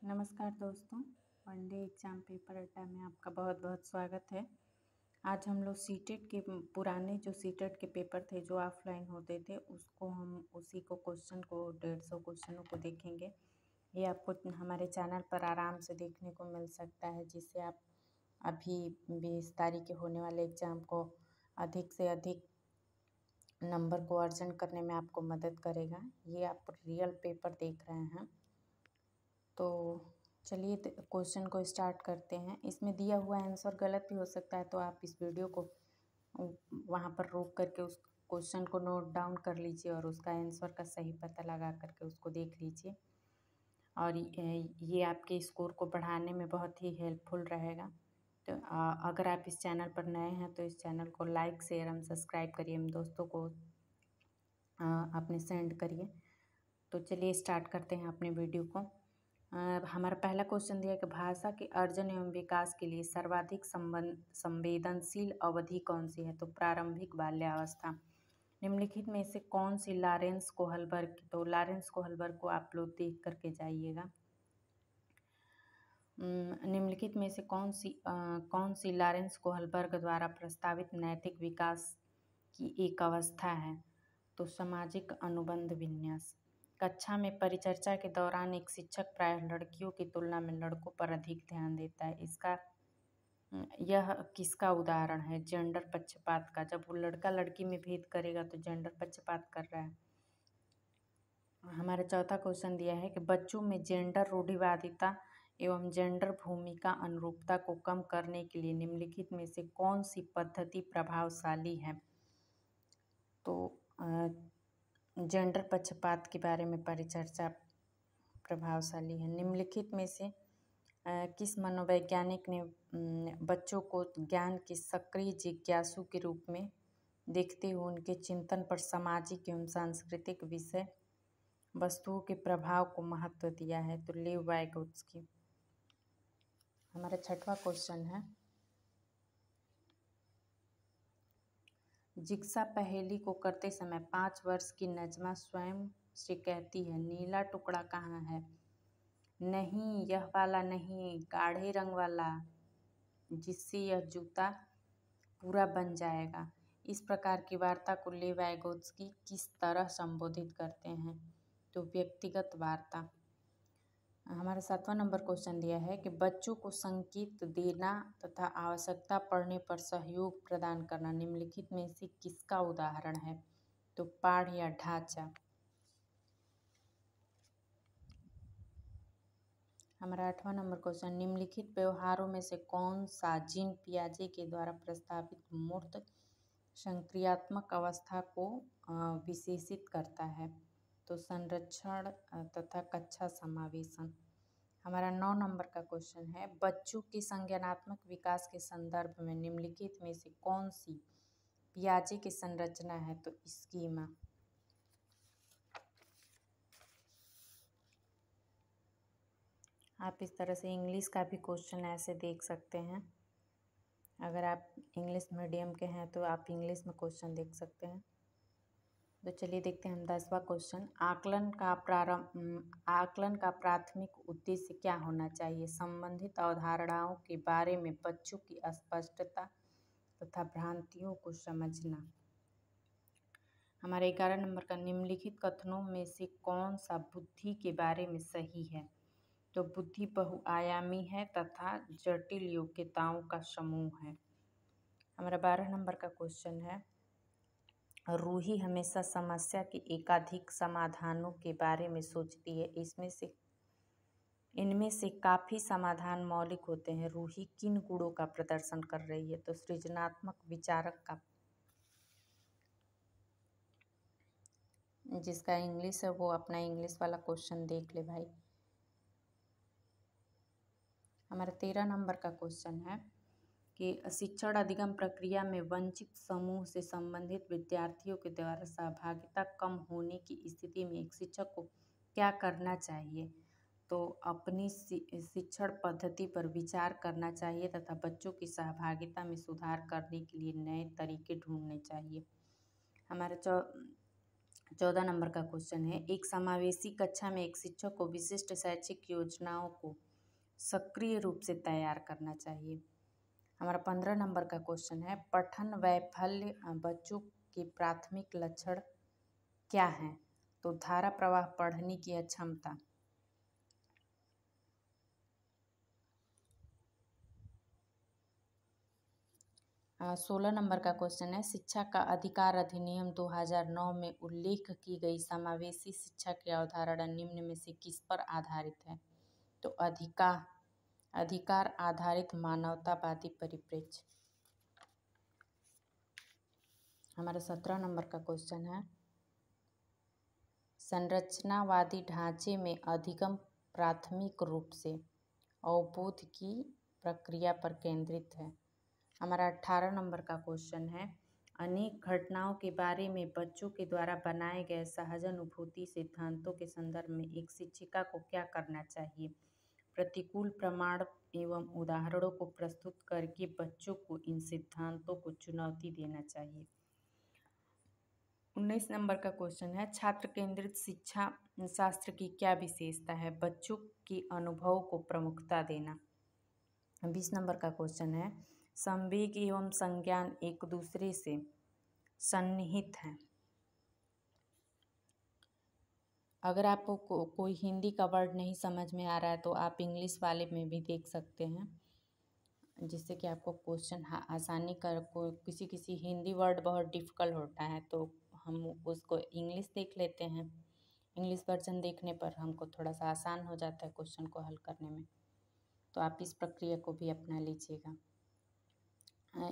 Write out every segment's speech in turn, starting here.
नमस्कार दोस्तों, one day exam paper अड्डा में आपका बहुत बहुत स्वागत है। आज हम लोग सीटेट के पुराने जो सीटेट के पेपर थे जो ऑफलाइन होते थे उसको हम उसी को क्वेश्चन को 150 क्वेश्चनों को देखेंगे। ये आपको हमारे चैनल पर आराम से देखने को मिल सकता है, जिससे आप अभी 20 तारीख के होने वाले एग्ज़ाम को अधिक से अधिक नंबर को अर्जन करने में आपको मदद करेगा। ये आप रियल पेपर देख रहे हैं। तो चलिए क्वेश्चन को स्टार्ट करते हैं। इसमें दिया हुआ आंसर गलत भी हो सकता है, तो आप इस वीडियो को वहाँ पर रोक करके उस क्वेश्चन को नोट डाउन कर लीजिए और उसका आंसर का सही पता लगा करके उसको देख लीजिए। और ये आपके स्कोर को बढ़ाने में बहुत ही हेल्पफुल रहेगा। तो अगर आप इस चैनल पर नए हैं तो इस चैनल को लाइक शेयर एवं सब्सक्राइब करिए, दोस्तों को अपने सेंड करिए। तो चलिए स्टार्ट करते हैं अपने वीडियो को। हमारा पहला क्वेश्चन दिया कि भाषा के अर्जन एवं विकास के लिए सर्वाधिक संवेदनशील अवधि कौन सी है? तो प्रारंभिक बाल्यावस्था। निम्नलिखित में से कौन सी लॉरेंस कोहलबर्ग, तो लॉरेंस कोहलबर्ग को आप लोग देख करके जाइएगा। निम्नलिखित में से कौन सी लॉरेंस कोहलबर्ग द्वारा प्रस्तावित नैतिक विकास की एक अवस्था है? तो सामाजिक अनुबंध विन्यास। कक्षा में परिचर्चा के दौरान एक शिक्षक प्रायः लड़कियों की तुलना में लड़कों पर अधिक ध्यान देता है। यह किसका उदाहरण है? जेंडर पक्षपात का। जब वो लड़का लड़की में भेद करेगा तो जेंडर पक्षपात कर रहा है। हमारा चौथा क्वेश्चन दिया है कि बच्चों में जेंडर रूढ़िवादिता एवं जेंडर भूमिका अनुरूपता को कम करने के लिए निम्नलिखित में से कौन सी पद्धति प्रभावशाली है? तो जेंडर पक्षपात के बारे में परिचर्चा प्रभावशाली है। निम्नलिखित में से किस मनोवैज्ञानिक ने बच्चों को ज्ञान के सक्रिय जिज्ञासु के रूप में देखते हुए उनके चिंतन पर सामाजिक एवं सांस्कृतिक विषय वस्तुओं के प्रभाव को महत्व दिया है? तो लेव वाइगोत्स्की। हमारा छठवां क्वेश्चन है, जिग्सा पहेली को करते समय 5 वर्ष की नजमा स्वयं से कहती है, नीला टुकड़ा कहाँ है? नहीं, यह वाला नहीं, गाढ़े रंग वाला, जिससे यह जूता पूरा बन जाएगा। इस प्रकार की वार्ता को लेव वाइगोत्स्की किस तरह संबोधित करते हैं? तो व्यक्तिगत वार्ता। हमारा 7वां नंबर क्वेश्चन दिया है कि बच्चों को संकेत देना तथा आवश्यकता पड़ने पर सहयोग प्रदान करना निम्नलिखित में से किसका उदाहरण है? तो पाठ या ढांचा। हमारा 8वां नंबर क्वेश्चन, निम्नलिखित व्यवहारों में से कौन सा जीन पियाजे के द्वारा प्रस्तावित मूर्त संक्रियात्मक अवस्था को विशेषित करता है? तो संरक्षण तथा कक्षा समावेशन। हमारा 9 नंबर का क्वेश्चन है, बच्चों के संज्ञानात्मक विकास के संदर्भ में निम्नलिखित में से कौन सी पियाजे की संरचना है? तो स्कीमा। आप इस तरह से इंग्लिश का भी क्वेश्चन ऐसे देख सकते हैं। अगर आप इंग्लिश मीडियम के हैं तो आप इंग्लिश में क्वेश्चन देख सकते हैं। तो चलिए देखते हैं हम 10वां क्वेश्चन, आकलन का प्राथमिक उद्देश्य क्या होना चाहिए? संबंधित अवधारणाओं के बारे में बच्चों की अस्पष्टता तथा भ्रांतियों को समझना। हमारे 11 नंबर का, निम्नलिखित कथनों में से कौन सा बुद्धि के बारे में सही है? तो बुद्धि बहुआयामी है तथा जटिल योग्यताओं का समूह है। हमारा 12 नंबर का क्वेश्चन है, रूही हमेशा समस्या के एकाधिक समाधानों के बारे में सोचती है। इनमें से काफ़ी समाधान मौलिक होते हैं। रूही किन गुणों का प्रदर्शन कर रही है? तो सृजनात्मक विचारक का। जिसका इंग्लिश है वो अपना इंग्लिश वाला क्वेश्चन देख ले भाई। हमारा 13 नंबर का क्वेश्चन है कि शिक्षण अधिगम प्रक्रिया में वंचित समूह से संबंधित विद्यार्थियों के द्वारा सहभागिता कम होने की स्थिति में एक शिक्षक को क्या करना चाहिए? तो अपनी शिक्षण पद्धति पर विचार करना चाहिए तथा बच्चों की सहभागिता में सुधार करने के लिए नए तरीके ढूंढने चाहिए। हमारा 14 नंबर का क्वेश्चन है, एक समावेशी कक्षा में एक शिक्षक को विशिष्ट शैक्षिक योजनाओं को सक्रिय रूप से तैयार करना चाहिए। हमारा 15 नंबर का क्वेश्चन है, पठन वैफल्य बच्चों के प्राथमिक लक्षण क्या हैं? तो धारा प्रवाह, पढ़ने की अक्षमता। 16 नंबर का क्वेश्चन है, शिक्षा का अधिकार अधिनियम 2009 में उल्लेख की गई समावेशी शिक्षा की अवधारणा निम्न में से किस पर आधारित है? तो अधिकार आधारित मानवतावादी परिप्रेक्ष्य। हमारा 17 नंबर का क्वेश्चन है, संरचनावादी ढांचे में अधिगम प्राथमिक रूप से अवबोध की प्रक्रिया पर केंद्रित है। हमारा 18 नंबर का क्वेश्चन है, अनेक घटनाओं के बारे में बच्चों के द्वारा बनाए गए सहज अनुभूति सिद्धांतों के संदर्भ में एक शिक्षिका को क्या करना चाहिए? प्रतिकूल प्रमाण एवं उदाहरणों को प्रस्तुत करके बच्चों को इन सिद्धांतों को चुनौती देना चाहिए। 19 नंबर का क्वेश्चन है, छात्र केंद्रित शिक्षा शास्त्र की क्या विशेषता है? बच्चों के अनुभव को प्रमुखता देना। 20 नंबर का क्वेश्चन है, संवेग एवं संज्ञान एक दूसरे से सन्निहित हैं। अगर आपको कोई हिंदी का वर्ड नहीं समझ में आ रहा है तो आप इंग्लिश वाले में भी देख सकते हैं, जिससे कि आपको क्वेश्चन आसानी कर किसी किसी हिंदी वर्ड बहुत डिफ़िकल्ट होता है तो हम उसको इंग्लिश देख लेते हैं। इंग्लिश वर्जन देखने पर हमको थोड़ा सा आसान हो जाता है क्वेश्चन को हल करने में, तो आप इस प्रक्रिया को भी अपना लीजिएगा।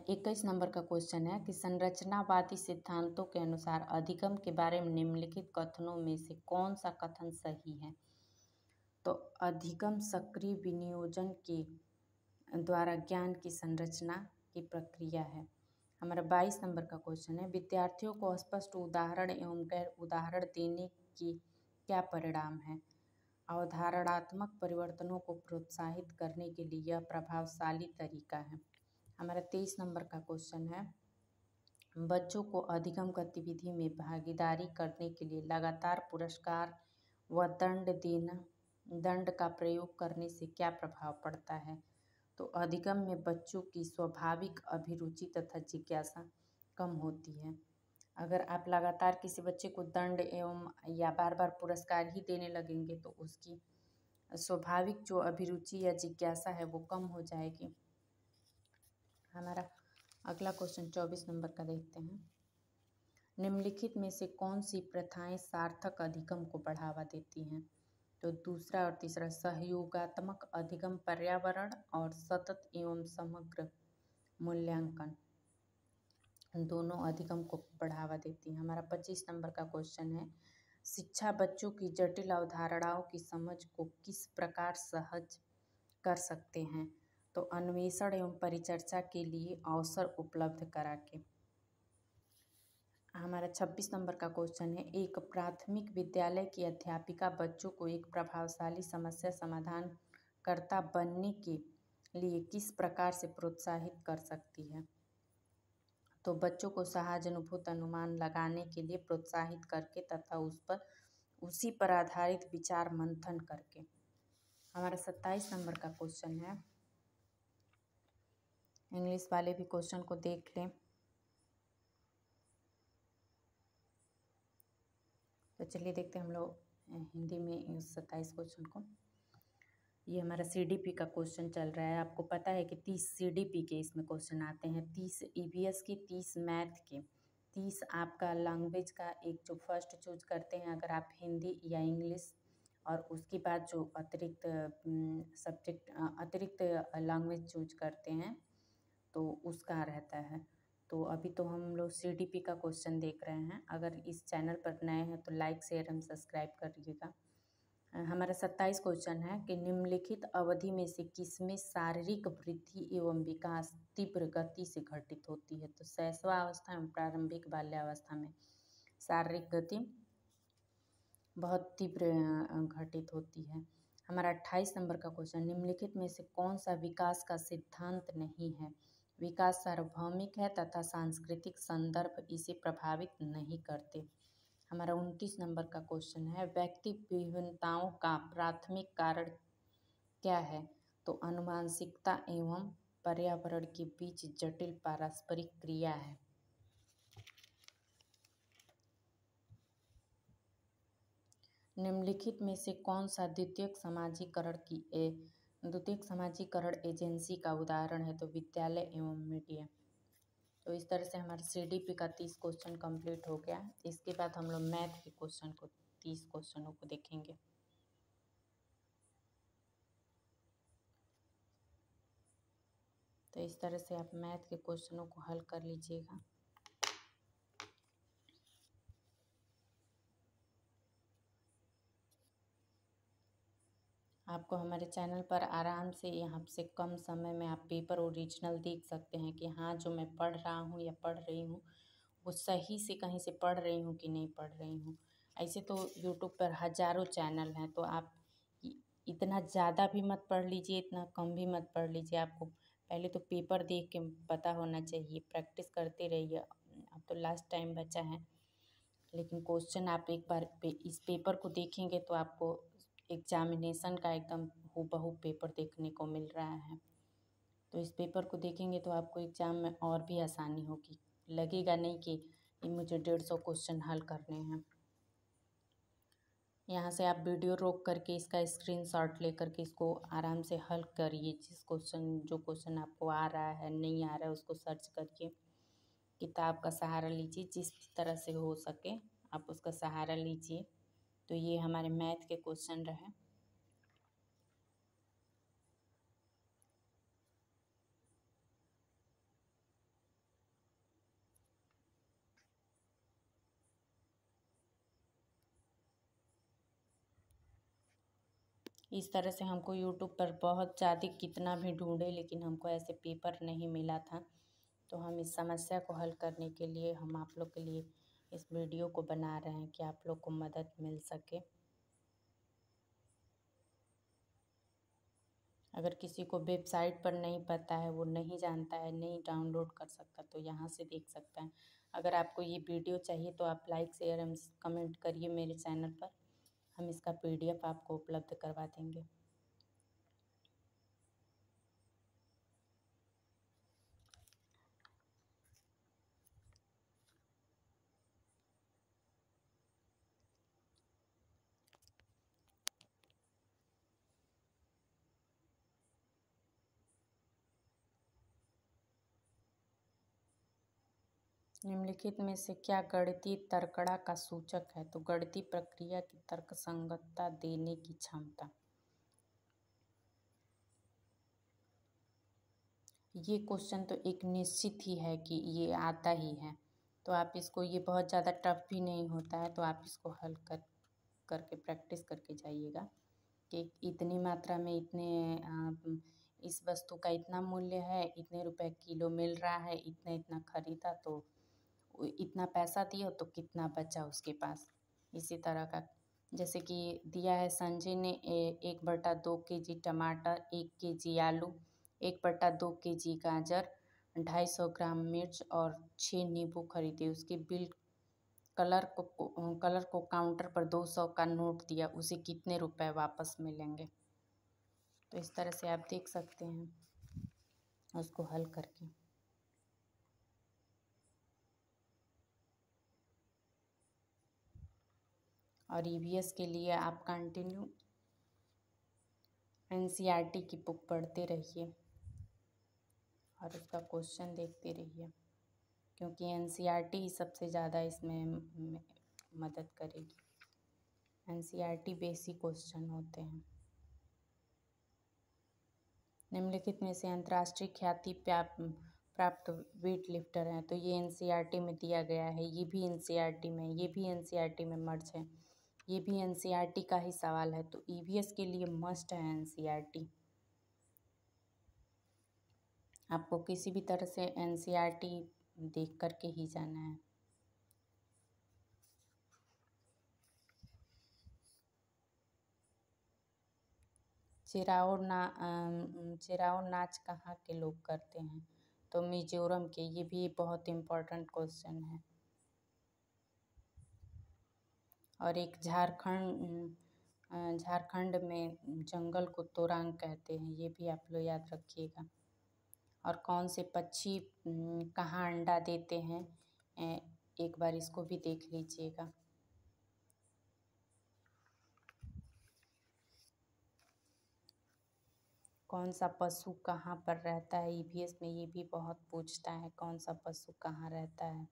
21 नंबर का क्वेश्चन है कि संरचनावादी सिद्धांतों के अनुसार अधिगम के बारे में निम्नलिखित कथनों में से कौन सा कथन सही है? तो अधिगम सक्रिय विनियोजन के द्वारा ज्ञान की संरचना की प्रक्रिया है। हमारा 22 नंबर का क्वेश्चन है, विद्यार्थियों को स्पष्ट उदाहरण एवं गैर उदाहरण देने की क्या परिणाम है? अवधारणात्मक परिवर्तनों को प्रोत्साहित करने के लिए यह प्रभावशाली तरीका है। हमारा 23 नंबर का क्वेश्चन है, बच्चों को अधिगम गतिविधि में भागीदारी करने के लिए लगातार पुरस्कार व दंड का प्रयोग करने से क्या प्रभाव पड़ता है? तो अधिगम में बच्चों की स्वाभाविक अभिरुचि तथा जिज्ञासा कम होती है। अगर आप लगातार किसी बच्चे को दंड एवं या बार बार पुरस्कार ही देने लगेंगे तो उसकी स्वाभाविक जो अभिरुचि या जिज्ञासा है वो कम हो जाएगी। हमारा अगला क्वेश्चन 24 नंबर का देखते हैं, निम्नलिखित में से कौन सी प्रथाएं सार्थक अधिगम को बढ़ावा देती हैं? तो दूसरा और तीसरा, सहयोगात्मक अधिगम, पर्यावरण और सतत एवं समग्र मूल्यांकन दोनों अधिगम को बढ़ावा देती हैं। हमारा 25 नंबर का क्वेश्चन है, शिक्षा बच्चों की जटिल अवधारणाओं की समझ को किस प्रकार सहज कर सकते हैं? तो अन्वेषण एवं परिचर्चा के लिए अवसर उपलब्ध करा के। हमारा 26 नंबर का क्वेश्चन है, एक प्राथमिक विद्यालय की अध्यापिका बच्चों को एक प्रभावशाली समस्या समाधानकर्ता बनने के लिए किस प्रकार से प्रोत्साहित कर सकती है? तो बच्चों को सहज अनुभूत अनुमान लगाने के लिए प्रोत्साहित करके तथा उसी पर आधारित विचार मंथन करके। हमारा 27 नंबर का क्वेश्चन है, इंग्लिश वाले भी क्वेश्चन को देख लें। तो चलिए देखते हैं हम लोग हिंदी में इस 27 क्वेश्चन को। ये हमारा सीडीपी का क्वेश्चन चल रहा है। आपको पता है कि 30 सीडीपी के इसमें क्वेश्चन आते हैं, 30 ईवीएस के, 30 मैथ के, 30 आपका लैंग्वेज का एक जो फर्स्ट चूज करते हैं अगर आप हिंदी या इंग्लिश, और उसके बाद जो अतिरिक्त सब्जेक्ट अतिरिक्त लैंग्वेज चूज करते हैं तो उसका रहता है। तो अभी तो हम लोग सीडीपी का क्वेश्चन देख रहे हैं। अगर इस चैनल पर नए हैं तो लाइक शेयर एवं सब्सक्राइब करिएगा। हमारा 27 क्वेश्चन है कि निम्नलिखित अवधि में से किसमें शारीरिक वृद्धि एवं विकास तीव्र गति से घटित होती है? तो शैशवावस्था एवं प्रारंभिक बाल्यावस्था में शारीरिक गति बहुत तीव्र घटित होती है। हमारा 28 नंबर का क्वेश्चन, निम्नलिखित में से कौन सा विकास का सिद्धांत नहीं है? विकास सार्वभौमिक है तथा सांस्कृतिक संदर्भ इसे प्रभावित नहीं करते। हमारा 29 नंबर का क्वेश्चन है, व्यक्ति विभिन्नताओं का प्राथमिक कारण क्या है? तो अनुवांशिकता एवं पर्यावरण के बीच जटिल पारस्परिक क्रिया है। निम्नलिखित में से कौन सा द्वितीयक समाजीकरण एजेंसी का उदाहरण है? तो विद्यालय एवं मीडिया। तो इस तरह से हमारा CDP का 30 क्वेश्चन कंप्लीट हो गया। इसके बाद हम लोग मैथ के क्वेश्चन को 30 क्वेश्चनों को देखेंगे। तो इस तरह से आप मैथ के क्वेश्चनों को हल कर लीजिएगा। आपको हमारे चैनल पर आराम से यहाँ से कम समय में आप पेपर ओरिजिनल देख सकते हैं कि हाँ जो मैं पढ़ रहा हूँ या पढ़ रही हूँ वो सही से कहीं से पढ़ रही हूँ कि नहीं पढ़ रही हूँ। ऐसे तो यूट्यूब पर हज़ारों चैनल हैं, तो आप इतना ज़्यादा भी मत पढ़ लीजिए, इतना कम भी मत पढ़ लीजिए। आपको पहले तो पेपर देख के पता होना चाहिए, प्रैक्टिस करते रहिए। अब तो लास्ट टाइम बचा है, लेकिन क्वेश्चन आप एक बार इस पेपर को देखेंगे तो आपको एग्जामिनेशन का एकदम हूबहू पेपर देखने को मिल रहा है। तो इस पेपर को देखेंगे तो आपको एग्ज़ाम में और भी आसानी होगी, लगेगा नहीं कि मुझे 150 क्वेश्चन हल करने हैं। यहाँ से आप वीडियो रोक करके इसका स्क्रीनशॉट लेकर के इसको आराम से हल करिए। जो क्वेश्चन आपको आ रहा है नहीं आ रहा है उसको सर्च करके किताब का सहारा लीजिए, जिस तरह से हो सके आप उसका सहारा लीजिए। तो ये हमारे मैथ के क्वेश्चन रहे। इस तरह से हमको यूट्यूब पर बहुत ज़्यादा कितना भी ढूंढे लेकिन हमको ऐसे पेपर नहीं मिला था। तो हम इस समस्या को हल करने के लिए हम आप लोग के लिए इस वीडियो को बना रहे हैं कि आप लोग को मदद मिल सके। अगर किसी को वेबसाइट पर नहीं पता है, वो नहीं जानता है, नहीं डाउनलोड कर सकता, तो यहाँ से देख सकता है। अगर आपको ये वीडियो चाहिए तो आप लाइक शेयर एवं कमेंट करिए मेरे चैनल पर, हम इसका PDF आपको उपलब्ध करवा देंगे। निम्नलिखित में से क्या गणितीय तर्कड़ा का सूचक है? तो गणितीय प्रक्रिया की तर्कसंगतता देने की क्षमता। ये क्वेश्चन तो एक निश्चित ही है कि ये आता ही है, तो आप इसको, ये बहुत ज़्यादा टफ भी नहीं होता है, तो आप इसको हल करके प्रैक्टिस करके जाइएगा कि इतनी मात्रा में इस वस्तु का इतना मूल्य है, इतने रुपए किलो मिल रहा है, इतना इतना खरीदा तो इतना पैसा दिया तो कितना बचा उसके पास। इसी तरह का जैसे कि दिया है, संजय ने 1/2 kg टमाटर, 1 kg आलू, 1/2 kg गाजर, 250 ग्राम मिर्च और 6 नींबू खरीदे। उसके बिल कलर को काउंटर पर 200 का नोट दिया, उसे कितने रुपए वापस मिलेंगे? तो इस तरह से आप देख सकते हैं उसको हल करके। और EVS के लिए आप कंटिन्यू NCERT की बुक पढ़ते रहिए और उसका क्वेश्चन देखते रहिए, क्योंकि NCERT ही सबसे ज़्यादा इसमें मदद करेगी। NCERT बेसिक क्वेश्चन होते हैं। निम्नलिखित में से अंतर्राष्ट्रीय ख्याति प्राप्त वेट लिफ्टर हैं? तो ये NCERT में दिया गया है, ये भी NCERT में, ये भी NCERT में मर्ज है, ये भी NCERT का ही सवाल है। तो EVS के लिए मस्ट है NCERT। आपको किसी भी तरह से NCERT देख करके ही जाना है। चिराओ नाच कहाँ के लोग करते हैं? तो मिजोरम के। ये भी बहुत इम्पोर्टेंट क्वेश्चन है। और एक झारखंड में जंगल को तोरांग कहते हैं, ये भी आप लोग याद रखिएगा। और कौन से पक्षी कहाँ अंडा देते हैं, एक बार इसको भी देख लीजिएगा। कौन सा पशु कहाँ पर रहता है, ईवीएस में ये भी बहुत पूछता है, कौन सा पशु कहाँ रहता है,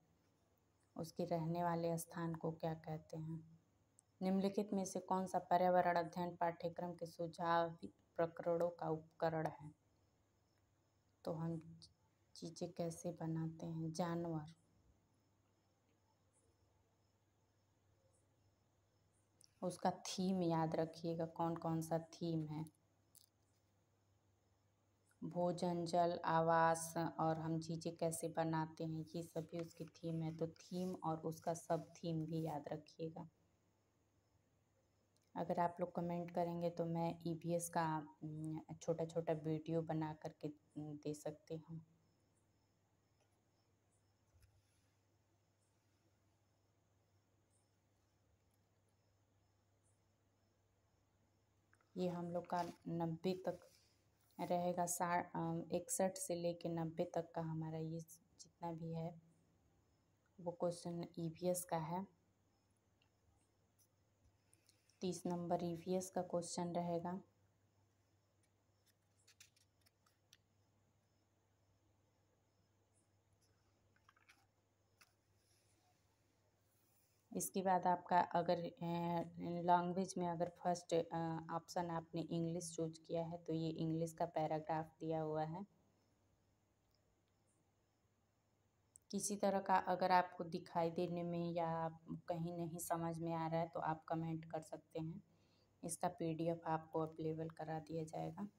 उसके रहने वाले स्थान को क्या कहते हैं। निम्नलिखित में से कौन सा पर्यावरण अध्ययन पाठ्यक्रम के सुझावित प्रकरणों का उपकरण है। तो हम चीज़ें कैसे बनाते हैं, जानवर, उसका थीम याद रखिएगा, कौन कौन सा थीम है। भोजन, जल, आवास और हम चीज़ें कैसे बनाते हैं, ये सभी उसकी थीम है। तो थीम और उसका सब थीम भी याद रखिएगा। अगर आप लोग कमेंट करेंगे तो मैं ईवीएस का छोटा छोटा वीडियो बना करके दे सकती हूँ। ये हम लोग का 90 तक रहेगा, 61 से लेके 90 तक का हमारा ये जितना भी है वो क्वेश्चन ईवीएस का है। 30 नंबर ईवीएस का क्वेश्चन रहेगा। इसके बाद आपका अगर लैंग्वेज में अगर फर्स्ट ऑप्शन आपने इंग्लिश चूज किया है तो ये इंग्लिश का पैराग्राफ दिया हुआ है। किसी तरह का अगर आपको दिखाई देने में या कहीं नहीं समझ में आ रहा है तो आप कमेंट कर सकते हैं, इसका पीडीएफ आपको अवेलेबल करा दिया जाएगा।